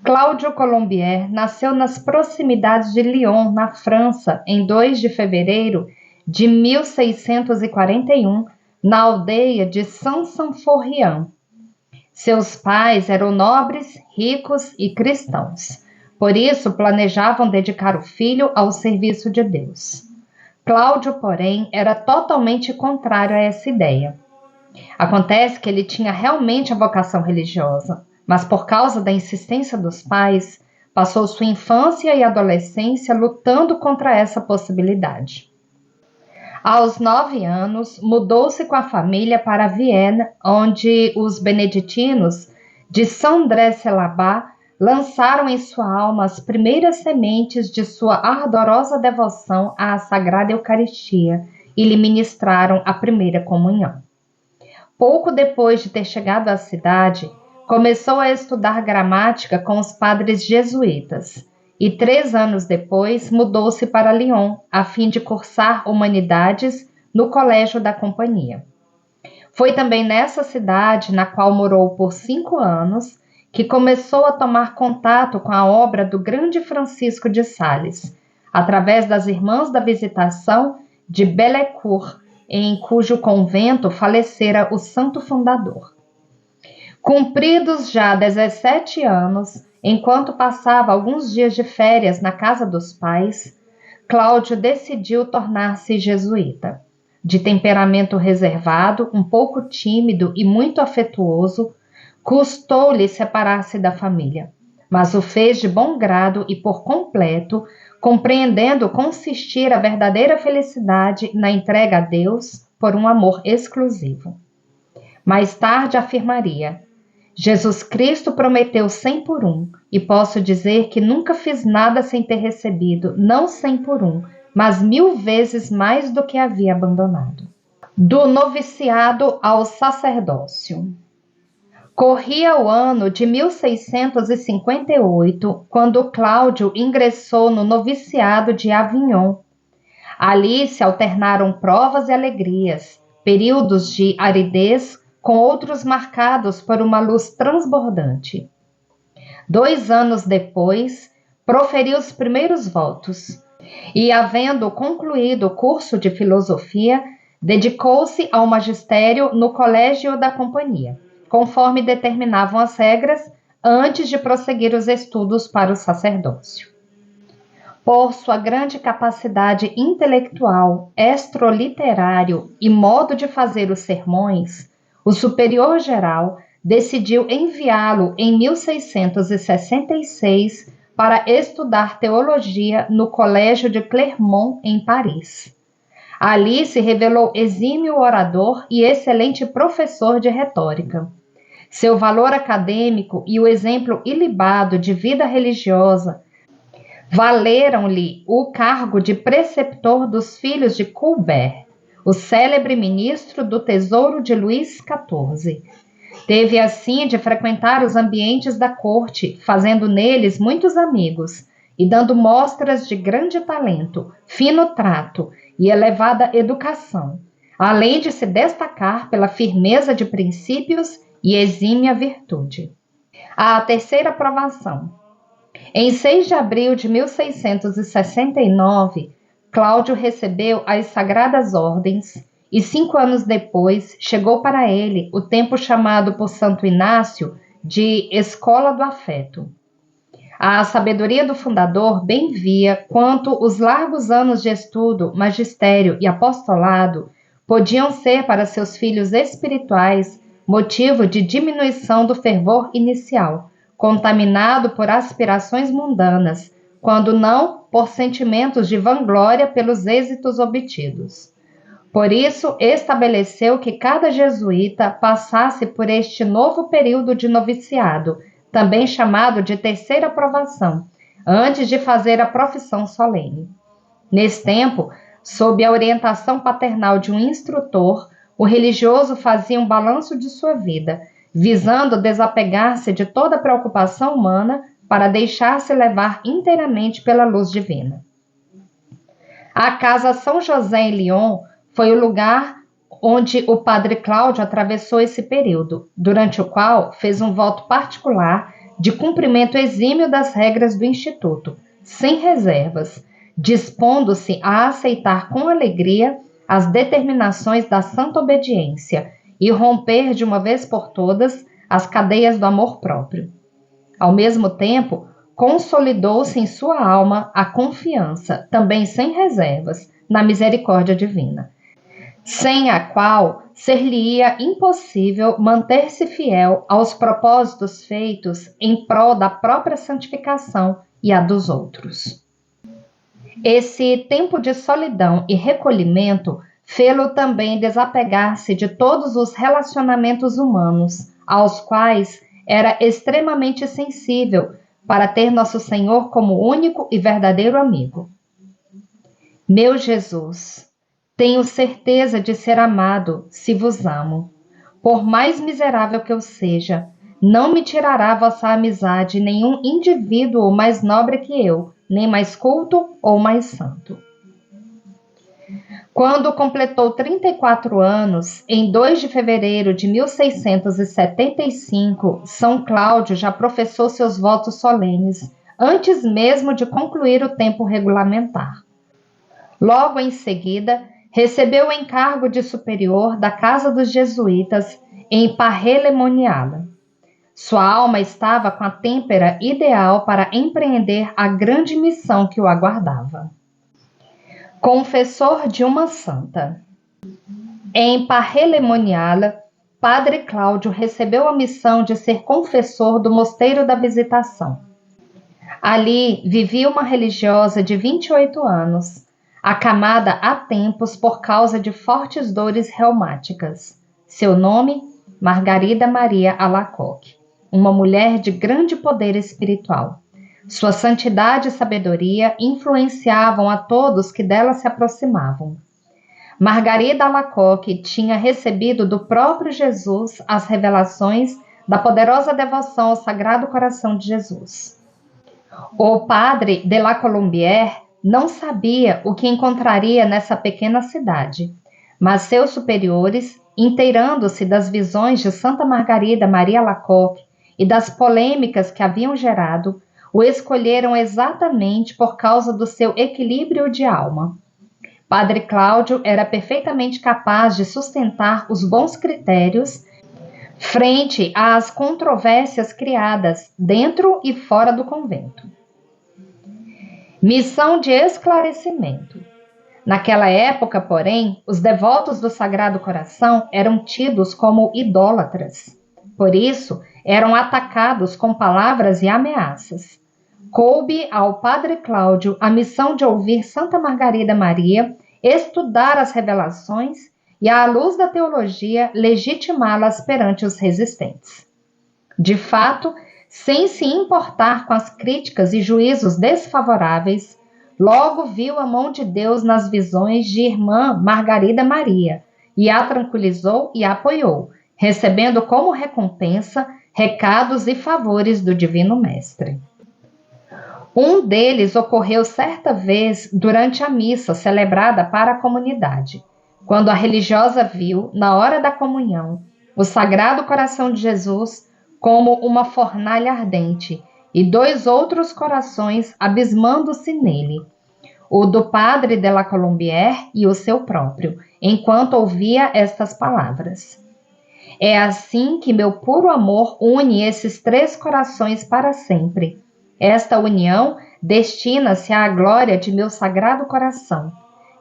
Cláudio Colombier nasceu nas proximidades de Lyon, na França, em 2 de fevereiro de 1641, na aldeia de Saint-Symphorien. Seus pais eram nobres, ricos e cristãos. Por isso, planejavam dedicar o filho ao serviço de Deus. Cláudio, porém, era totalmente contrário a essa ideia. Acontece que ele tinha realmente a vocação religiosa, mas por causa da insistência dos pais, passou sua infância e adolescência lutando contra essa possibilidade. Aos 9 anos, mudou-se com a família para Viena, onde os beneditinos de Saint-André-Celabat lançaram em sua alma as primeiras sementes de sua ardorosa devoção à Sagrada Eucaristia e lhe ministraram a primeira comunhão. Pouco depois de ter chegado à cidade, começou a estudar gramática com os padres jesuítas e 3 anos depois mudou-se para Lyon, a fim de cursar humanidades no Colégio da Companhia. Foi também nessa cidade, na qual morou por 5 anos, que começou a tomar contato com a obra do grande Francisco de Sales, através das Irmãs da Visitação de Bellecour, em cujo convento falecera o santo fundador. Cumpridos já 17 anos, enquanto passava alguns dias de férias na casa dos pais, Cláudio decidiu tornar-se jesuíta. De temperamento reservado, um pouco tímido e muito afetuoso, custou-lhe separar-se da família, mas o fez de bom grado e por completo, compreendendo consistir a verdadeira felicidade na entrega a Deus por um amor exclusivo. Mais tarde afirmaria: Jesus Cristo prometeu 100 por 1, e posso dizer que nunca fiz nada sem ter recebido, não 100 por 1, mas 1000 vezes mais do que havia abandonado. Do noviciado ao sacerdócio. Corria o ano de 1658, quando Cláudio ingressou no noviciado de Avignon. Ali se alternaram provas e alegrias, períodos de aridez com outros marcados por uma luz transbordante. 2 anos depois, proferiu os primeiros votos e, havendo concluído o curso de filosofia, dedicou-se ao magistério no Colégio da Companhia, conforme determinavam as regras, antes de prosseguir os estudos para o sacerdócio. Por sua grande capacidade intelectual, extraliterário e modo de fazer os sermões, o superior geral decidiu enviá-lo em 1666 para estudar teologia no Colégio de Clermont, em Paris. Ali se revelou exímio orador e excelente professor de retórica. Seu valor acadêmico e o exemplo ilibado de vida religiosa valeram-lhe o cargo de preceptor dos filhos de Colbert, o célebre ministro do Tesouro de Luís XIV. Teve assim de frequentar os ambientes da corte, fazendo neles muitos amigos e dando mostras de grande talento, fino trato e elevada educação, além de se destacar pela firmeza de princípios e exímia virtude. A terceira provação. Em 6 de abril de 1669, Cláudio recebeu as Sagradas Ordens e 5 anos depois chegou para ele o tempo chamado por Santo Inácio de Escola do Afeto. A sabedoria do fundador bem via quanto os largos anos de estudo, magistério e apostolado podiam ser para seus filhos espirituais motivo de diminuição do fervor inicial, contaminado por aspirações mundanas, quando não por sentimentos de vanglória pelos êxitos obtidos. Por isso, estabeleceu que cada jesuíta passasse por este novo período de noviciado, também chamado de terceira provação, antes de fazer a profissão solene. Nesse tempo, sob a orientação paternal de um instrutor, o religioso fazia um balanço de sua vida, visando desapegar-se de toda preocupação humana para deixar-se levar inteiramente pela luz divina. A Casa São José em Lyon foi o lugar onde o padre Cláudio atravessou esse período, durante o qual fez um voto particular de cumprimento exímio das regras do Instituto, sem reservas, dispondo-se a aceitar com alegria as determinações da santa obediência e romper de uma vez por todas as cadeias do amor próprio. Ao mesmo tempo, consolidou-se em sua alma a confiança, também sem reservas, na misericórdia divina, sem a qual ser-lhe-ia impossível manter-se fiel aos propósitos feitos em prol da própria santificação e a dos outros. Esse tempo de solidão e recolhimento fê-lo também desapegar-se de todos os relacionamentos humanos, aos quais era extremamente sensível, para ter Nosso Senhor como único e verdadeiro amigo. Meu Jesus, tenho certeza de ser amado se vos amo. Por mais miserável que eu seja, não me tirará vossa amizade nenhum indivíduo mais nobre que eu, nem mais culto ou mais santo. Quando completou 34 anos, em 2 de fevereiro de 1675, São Cláudio já professou seus votos solenes, antes mesmo de concluir o tempo regulamentar. Logo em seguida, recebeu o encargo de superior da Casa dos Jesuítas em Parrelemoniala. Sua alma estava com a têmpera ideal para empreender a grande missão que o aguardava. Confessor de uma santa. Em Parrelemoniala, Padre Cláudio recebeu a missão de ser confessor do Mosteiro da Visitação. Ali vivia uma religiosa de 28 anos, acamada há tempos por causa de fortes dores reumáticas. Seu nome, Margarida Maria Alacoque, uma mulher de grande poder espiritual. Sua santidade e sabedoria influenciavam a todos que dela se aproximavam. Margarida Alacoque tinha recebido do próprio Jesus as revelações da poderosa devoção ao Sagrado Coração de Jesus. O padre de la Colombière não sabia o que encontraria nessa pequena cidade, mas seus superiores, inteirando-se das visões de Santa Margarida Maria Alacoque e das polêmicas que haviam gerado, o escolheram exatamente por causa do seu equilíbrio de alma. Padre Cláudio era perfeitamente capaz de sustentar os bons critérios frente às controvérsias criadas dentro e fora do convento. Missão de esclarecimento. Naquela época, porém, os devotos do Sagrado Coração eram tidos como idólatras. Por isso, eram atacados com palavras e ameaças. Coube ao Padre Cláudio a missão de ouvir Santa Margarida Maria, estudar as revelações e, à luz da teologia, legitimá-las perante os resistentes. De fato, sem se importar com as críticas e juízos desfavoráveis, logo viu a mão de Deus nas visões de irmã Margarida Maria e a tranquilizou e a apoiou, recebendo como recompensa recados e favores do Divino Mestre. Um deles ocorreu certa vez durante a missa celebrada para a comunidade, quando a religiosa viu, na hora da comunhão, o Sagrado Coração de Jesus como uma fornalha ardente e 2 outros corações abismando-se nele, o do padre de la Colombière e o seu próprio, enquanto ouvia estas palavras. É assim que meu puro amor une esses 3 corações para sempre. Esta união destina-se à glória de meu Sagrado Coração.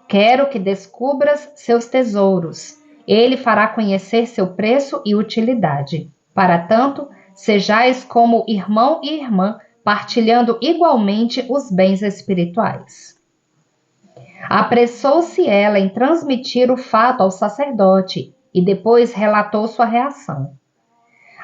Quero que descubras seus tesouros. Ele fará conhecer seu preço e utilidade. Para tanto, sejais como irmão e irmã, partilhando igualmente os bens espirituais. Apressou-se ela em transmitir o fato ao sacerdote e depois relatou sua reação.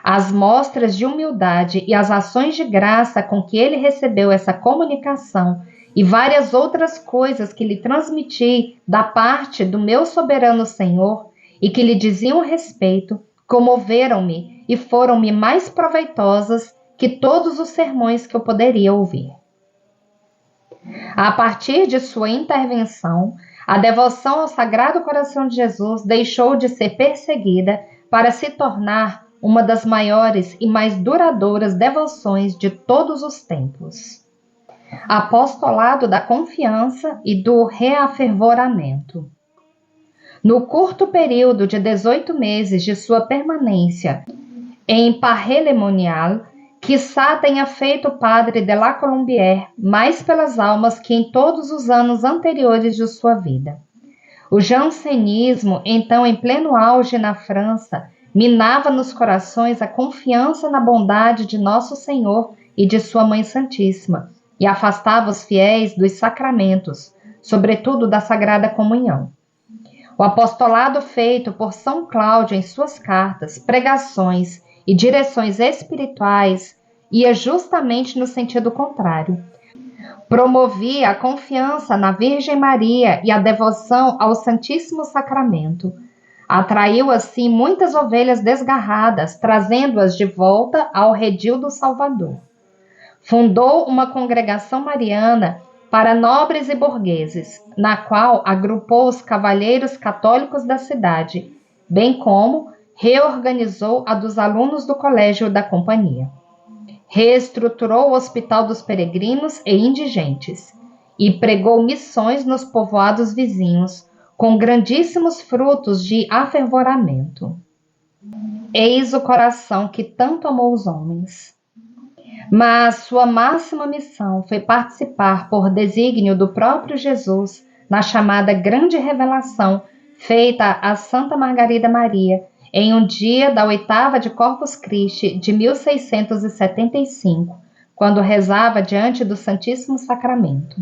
As mostras de humildade e as ações de graça com que ele recebeu essa comunicação e várias outras coisas que lhe transmiti da parte do meu soberano Senhor e que lhe diziam respeito, comoveram-me e foram-me mais proveitosas que todos os sermões que eu poderia ouvir. A partir de sua intervenção, a devoção ao Sagrado Coração de Jesus deixou de ser perseguida para se tornar uma das maiores e mais duradouras devoções de todos os tempos. Apostolado da confiança e do reafervoramento. No curto período de 18 meses de sua permanência em Paray-le-Monial, quiçá tenha feito o padre de la Colombière mais pelas almas que em todos os anos anteriores de sua vida. O jansenismo, então em pleno auge na França, minava nos corações a confiança na bondade de Nosso Senhor e de sua Mãe Santíssima, e afastava os fiéis dos sacramentos, sobretudo da Sagrada Comunhão. O apostolado feito por São Cláudio em suas cartas, pregações e direções espirituais ia justamente no sentido contrário. Promovia a confiança na Virgem Maria e a devoção ao Santíssimo Sacramento. Atraiu assim muitas ovelhas desgarradas, trazendo-as de volta ao redil do Salvador. Fundou uma congregação mariana para nobres e burgueses, na qual agrupou os cavalheiros católicos da cidade, bem como reorganizou a dos alunos do colégio da companhia. Reestruturou o Hospital dos Peregrinos e Indigentes e pregou missões nos povoados vizinhos, com grandíssimos frutos de afervoramento. Eis o coração que tanto amou os homens. Mas sua máxima missão foi participar, por desígnio do próprio Jesus, na chamada Grande Revelação feita a Santa Margarida Maria, em um dia da oitava de Corpus Christi de 1675, quando rezava diante do Santíssimo Sacramento.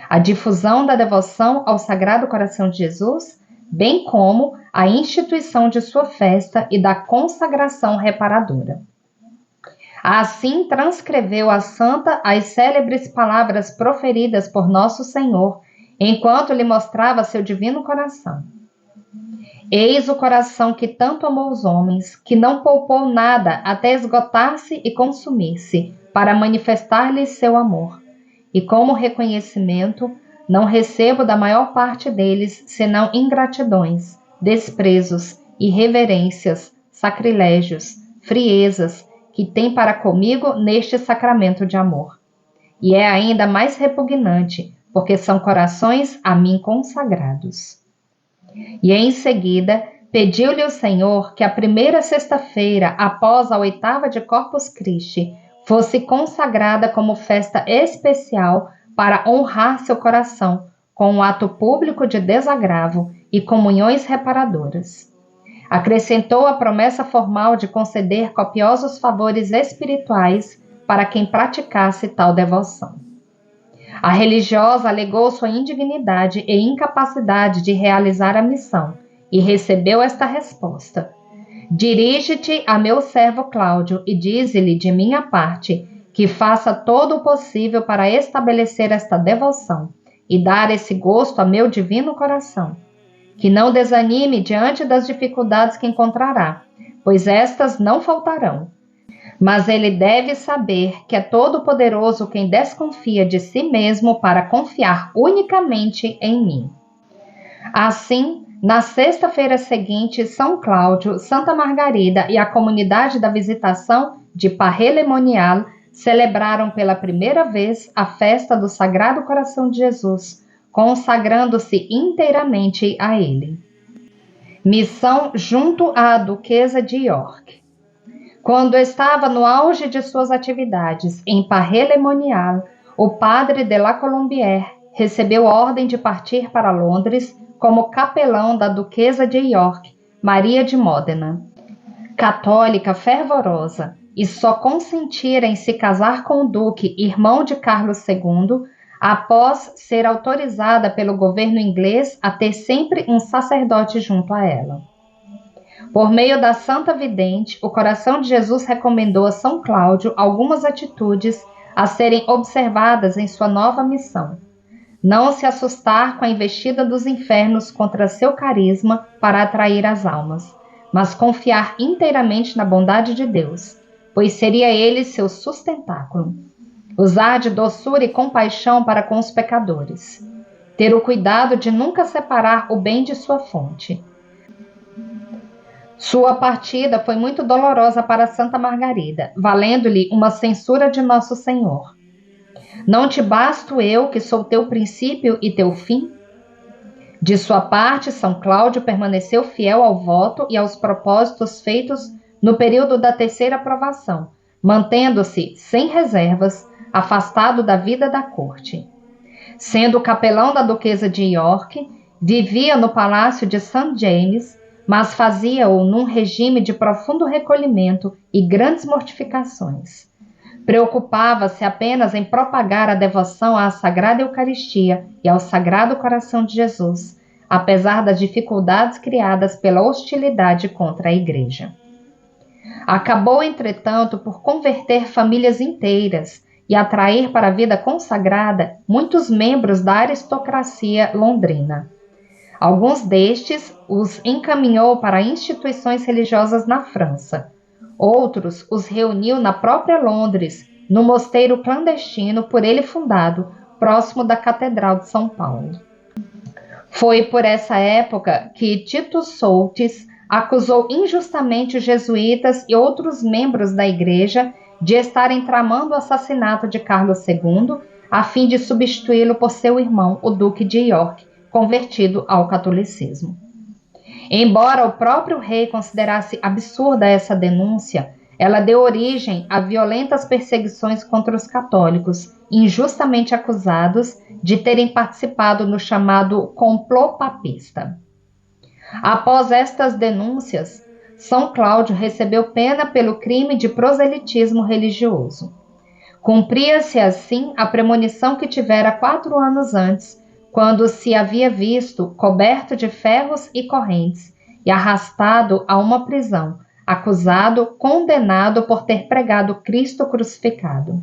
A difusão da devoção ao Sagrado Coração de Jesus, bem como a instituição de sua festa e da consagração reparadora. Assim transcreveu a santa as célebres palavras proferidas por Nosso Senhor, enquanto lhe mostrava seu divino coração. Eis o coração que tanto amou os homens, que não poupou nada até esgotar-se e consumir-se, para manifestar-lhes seu amor. E como reconhecimento, não recebo da maior parte deles senão ingratidões, desprezos, irreverências, sacrilégios, friezas, que tem para comigo neste sacramento de amor. E é ainda mais repugnante, porque são corações a mim consagrados. E em seguida, pediu-lhe o Senhor que a primeira sexta-feira, após a oitava de Corpus Christi, fosse consagrada como festa especial para honrar seu coração, com um ato público de desagravo e comunhões reparadoras. Acrescentou a promessa formal de conceder copiosos favores espirituais para quem praticasse tal devoção. A religiosa alegou sua indignidade e incapacidade de realizar a missão e recebeu esta resposta: dirige-te a meu servo Cláudio e dize-lhe de minha parte que faça todo o possível para estabelecer esta devoção e dar esse gosto a meu divino coração. Que não desanime diante das dificuldades que encontrará, pois estas não faltarão. Mas ele deve saber que é todo-poderoso quem desconfia de si mesmo para confiar unicamente em mim. Assim, na sexta-feira seguinte, São Cláudio, Santa Margarida e a comunidade da Visitação de Paray-le-Monial celebraram pela primeira vez a festa do Sagrado Coração de Jesus, consagrando-se inteiramente a ele. Missão junto à Duquesa de York. Quando estava no auge de suas atividades em Paray-le-Monial, o padre de la Colombière recebeu ordem de partir para Londres como capelão da Duquesa de York, Maria de Módena. Católica fervorosa e só consentira em se casar com o duque, irmão de Carlos II, após ser autorizada pelo governo inglês a ter sempre um sacerdote junto a ela. Por meio da Santa Vidente, o coração de Jesus recomendou a São Cláudio algumas atitudes a serem observadas em sua nova missão. Não se assustar com a investida dos infernos contra seu carisma para atrair as almas, mas confiar inteiramente na bondade de Deus, pois seria ele seu sustentáculo. Usar de doçura e compaixão para com os pecadores. Ter o cuidado de nunca separar o bem de sua fonte. Sua partida foi muito dolorosa para Santa Margarida, valendo-lhe uma censura de Nosso Senhor. Não te basto eu, que sou teu princípio e teu fim? De sua parte, São Cláudio permaneceu fiel ao voto e aos propósitos feitos no período da terceira aprovação, mantendo-se, sem reservas, afastado da vida da corte. Sendo capelão da duquesa de York, vivia no palácio de St. James, mas fazia-o num regime de profundo recolhimento e grandes mortificações. Preocupava-se apenas em propagar a devoção à Sagrada Eucaristia e ao Sagrado Coração de Jesus, apesar das dificuldades criadas pela hostilidade contra a Igreja. Acabou, entretanto, por converter famílias inteiras e atrair para a vida consagrada muitos membros da aristocracia londrina. Alguns destes os encaminhou para instituições religiosas na França. Outros os reuniu na própria Londres, no mosteiro clandestino por ele fundado, próximo da Catedral de São Paulo. Foi por essa época que Tito Soultz acusou injustamente os jesuítas e outros membros da Igreja de estarem tramando o assassinato de Carlos II, a fim de substituí-lo por seu irmão, o Duque de York, convertido ao catolicismo. Embora o próprio rei considerasse absurda essa denúncia, ela deu origem a violentas perseguições contra os católicos, injustamente acusados de terem participado no chamado complô papista. Após estas denúncias, São Cláudio recebeu pena pelo crime de proselitismo religioso. Cumpria-se assim a premonição que tivera 4 anos antes, quando se havia visto coberto de ferros e correntes e arrastado a uma prisão, acusado, condenado por ter pregado Cristo crucificado.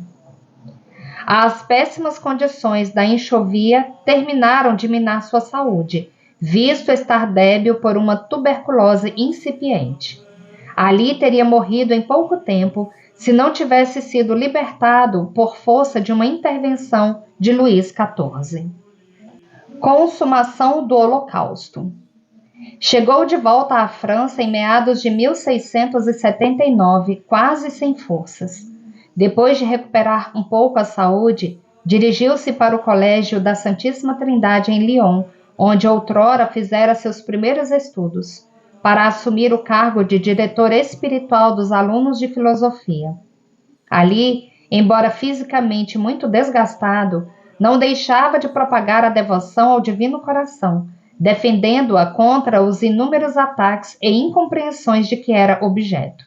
As péssimas condições da enxovia terminaram de minar sua saúde, visto estar débil por uma tuberculose incipiente. Ali teria morrido em pouco tempo, se não tivesse sido libertado por força de uma intervenção de Luís XIV. Consumação do Holocausto. Chegou de volta à França em meados de 1679, quase sem forças. Depois de recuperar um pouco a saúde, dirigiu-se para o Colégio da Santíssima Trindade em Lyon, onde outrora fizera seus primeiros estudos, para assumir o cargo de diretor espiritual dos alunos de filosofia. Ali, embora fisicamente muito desgastado, não deixava de propagar a devoção ao Divino Coração, defendendo-a contra os inúmeros ataques e incompreensões de que era objeto.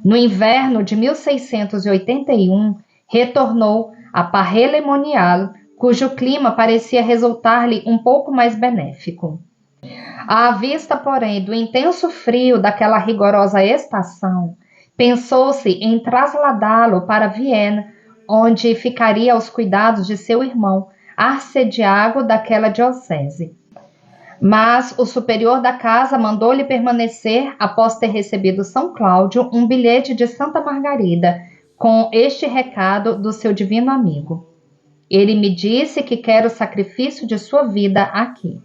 No inverno de 1681, retornou a Paray-le-Monial, cujo clima parecia resultar-lhe um pouco mais benéfico. À vista, porém, do intenso frio daquela rigorosa estação, pensou-se em trasladá-lo para Viena, onde ficaria aos cuidados de seu irmão, arcediago daquela diocese. Mas o superior da casa mandou-lhe permanecer, após ter recebido São Cláudio, um bilhete de Santa Margarida, com este recado do seu divino amigo: ele me disse que quer o sacrifício de sua vida aqui.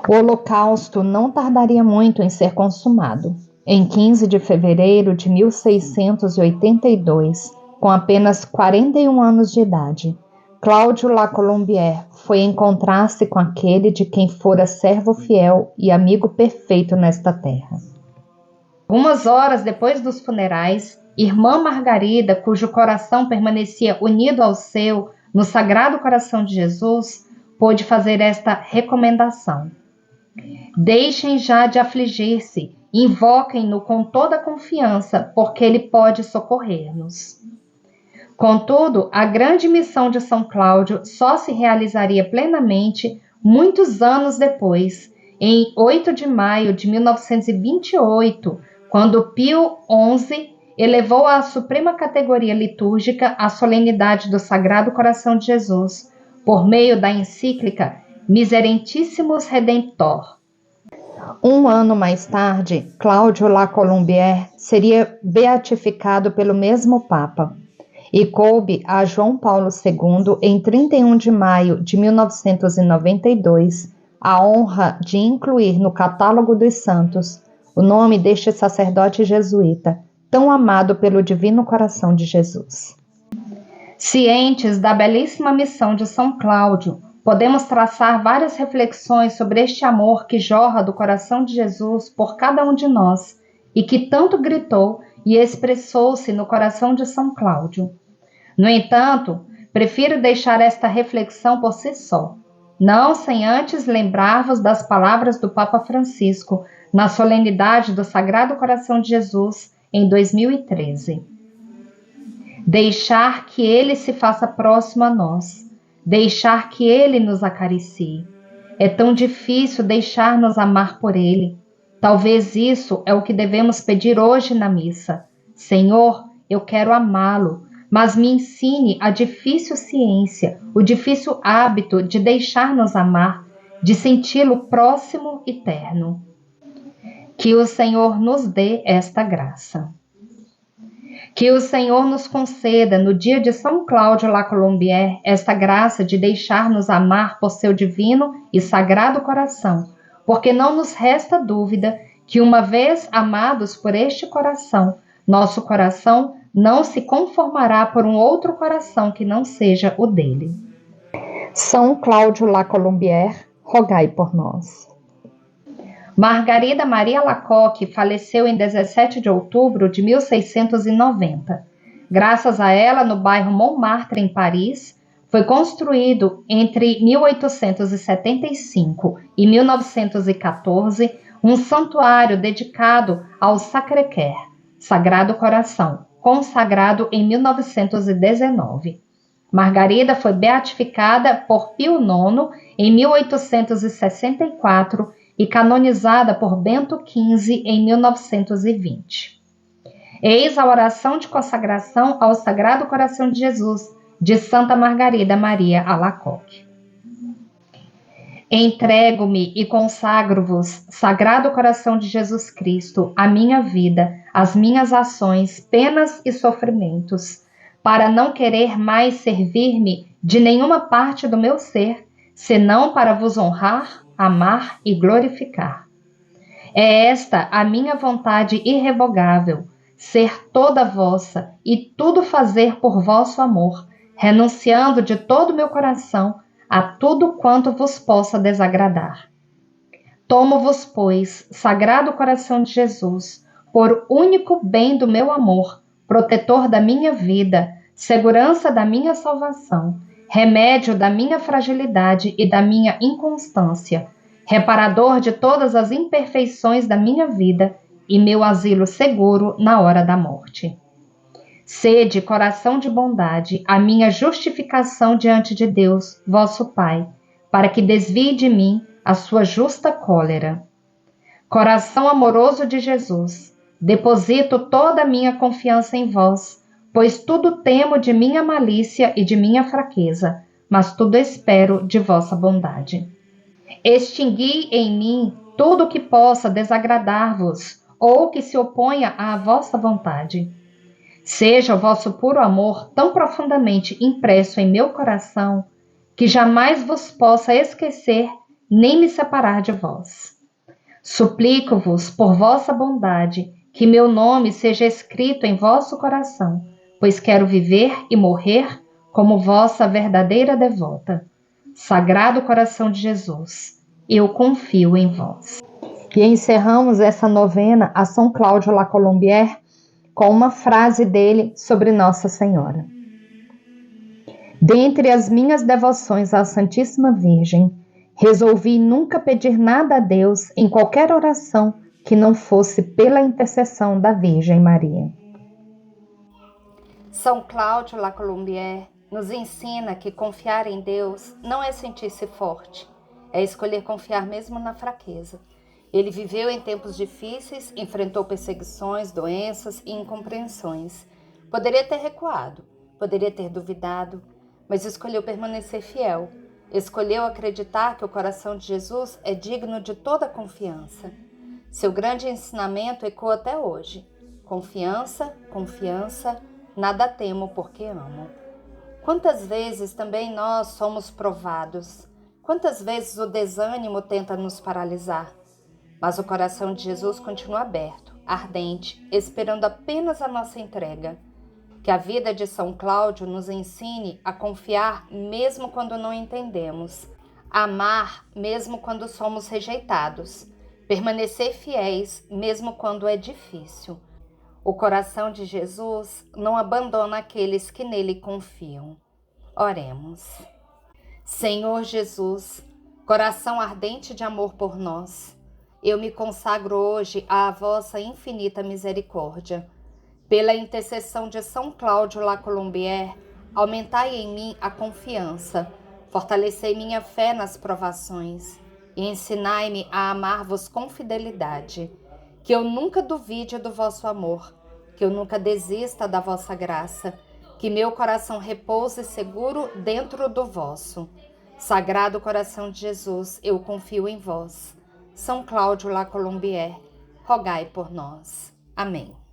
O holocausto não tardaria muito em ser consumado. Em 15 de fevereiro de 1682, com apenas 41 anos de idade, Cláudio La Colombière foi encontrar-se com aquele de quem fora servo fiel e amigo perfeito nesta terra. Algumas horas depois dos funerais, irmã Margarida, cujo coração permanecia unido ao seu no Sagrado Coração de Jesus, pôde fazer esta recomendação: deixem já de afligir-se, invoquem-no com toda a confiança, porque ele pode socorrer-nos. Contudo, a grande missão de São Cláudio só se realizaria plenamente muitos anos depois, em 8 de maio de 1928, quando Pio XI elevou à suprema categoria litúrgica a solenidade do Sagrado Coração de Jesus, por meio da encíclica Miserentissimus Redemptor. Um ano mais tarde, Cláudio La Colombière seria beatificado pelo mesmo Papa, e coube a João Paulo II, em 31 de maio de 1992, a honra de incluir no catálogo dos santos o nome deste sacerdote jesuíta, tão amado pelo Divino Coração de Jesus. Cientes da belíssima missão de São Cláudio, podemos traçar várias reflexões sobre este amor que jorra do coração de Jesus por cada um de nós e que tanto gritou e expressou-se no coração de São Cláudio. No entanto, prefiro deixar esta reflexão por si só, não sem antes lembrar-vos das palavras do Papa Francisco na solenidade do Sagrado Coração de Jesus em 2013. Deixar que Ele se faça próximo a nós, deixar que Ele nos acaricie. É tão difícil deixar-nos amar por Ele. Talvez isso é o que devemos pedir hoje na missa. Senhor, eu quero amá-lo, mas me ensine a difícil ciência, o difícil hábito de deixar-nos amar, de senti-lo próximo e terno. Que o Senhor nos dê esta graça. Que o Senhor nos conceda, no dia de São Cláudio La Colombière, esta graça de deixar-nos amar por seu divino e sagrado coração, porque não nos resta dúvida que, uma vez amados por este coração, nosso coração não se conformará por um outro coração que não seja o dele. São Cláudio La Colombière, rogai por nós. Margarida Maria Alacoque faleceu em 17 de outubro de 1690. Graças a ela, no bairro Montmartre, em Paris, foi construído entre 1875 e 1914 um santuário dedicado ao Sacré-Cœur, Sagrado Coração, consagrado em 1919. Margarida foi beatificada por Pio IX em 1864 e canonizada por Bento XV em 1920. Eis a oração de consagração ao Sagrado Coração de Jesus, de Santa Margarida Maria Alacoque. Entrego-me e consagro-vos, Sagrado Coração de Jesus Cristo, a minha vida, as minhas ações, penas e sofrimentos, para não querer mais servir-me de nenhuma parte do meu ser, senão para vos honrar, amar e glorificar. É esta a minha vontade irrevogável, ser toda vossa e tudo fazer por vosso amor, renunciando de todo meu coração a tudo quanto vos possa desagradar. Tomo-vos, pois, Sagrado Coração de Jesus, por único bem do meu amor, protetor da minha vida, segurança da minha salvação, remédio da minha fragilidade e da minha inconstância, reparador de todas as imperfeições da minha vida e meu asilo seguro na hora da morte. Sede, coração de bondade, a minha justificação diante de Deus, vosso Pai, para que desvie de mim a sua justa cólera. Coração amoroso de Jesus, deposito toda a minha confiança em vós, pois tudo temo de minha malícia e de minha fraqueza, mas tudo espero de vossa bondade. Extingui em mim tudo o que possa desagradar-vos, ou que se oponha à vossa vontade. Seja o vosso puro amor tão profundamente impresso em meu coração, que jamais vos possa esquecer nem me separar de vós. Suplico-vos, por vossa bondade, que meu nome seja escrito em vosso coração, pois quero viver e morrer como vossa verdadeira devota. Sagrado Coração de Jesus, eu confio em vós. E encerramos essa novena a São Cláudio La Colombière com uma frase dele sobre Nossa Senhora. Dentre as minhas devoções à Santíssima Virgem, resolvi nunca pedir nada a Deus em qualquer oração que não fosse pela intercessão da Virgem Maria. São Cláudio La Colombière nos ensina que confiar em Deus não é sentir-se forte, é escolher confiar mesmo na fraqueza. Ele viveu em tempos difíceis, enfrentou perseguições, doenças e incompreensões. Poderia ter recuado, poderia ter duvidado, mas escolheu permanecer fiel. Escolheu acreditar que o coração de Jesus é digno de toda confiança. Seu grande ensinamento ecoa até hoje. Confiança, confiança, nada temo porque amo. Quantas vezes também nós somos provados? Quantas vezes o desânimo tenta nos paralisar? Mas o coração de Jesus continua aberto, ardente, esperando apenas a nossa entrega. Que a vida de São Cláudio nos ensine a confiar mesmo quando não entendemos, a amar mesmo quando somos rejeitados, permanecer fiéis mesmo quando é difícil. O coração de Jesus não abandona aqueles que nele confiam. Oremos. Senhor Jesus, coração ardente de amor por nós, eu me consagro hoje à vossa infinita misericórdia. Pela intercessão de São Cláudio La Colombière, aumentai em mim a confiança, fortalecei minha fé nas provações e ensinai-me a amar-vos com fidelidade. Que eu nunca duvide do vosso amor, que eu nunca desista da vossa graça, que meu coração repouse seguro dentro do vosso. Sagrado coração de Jesus, eu confio em vós. São Cláudio La Colombière, rogai por nós. Amém.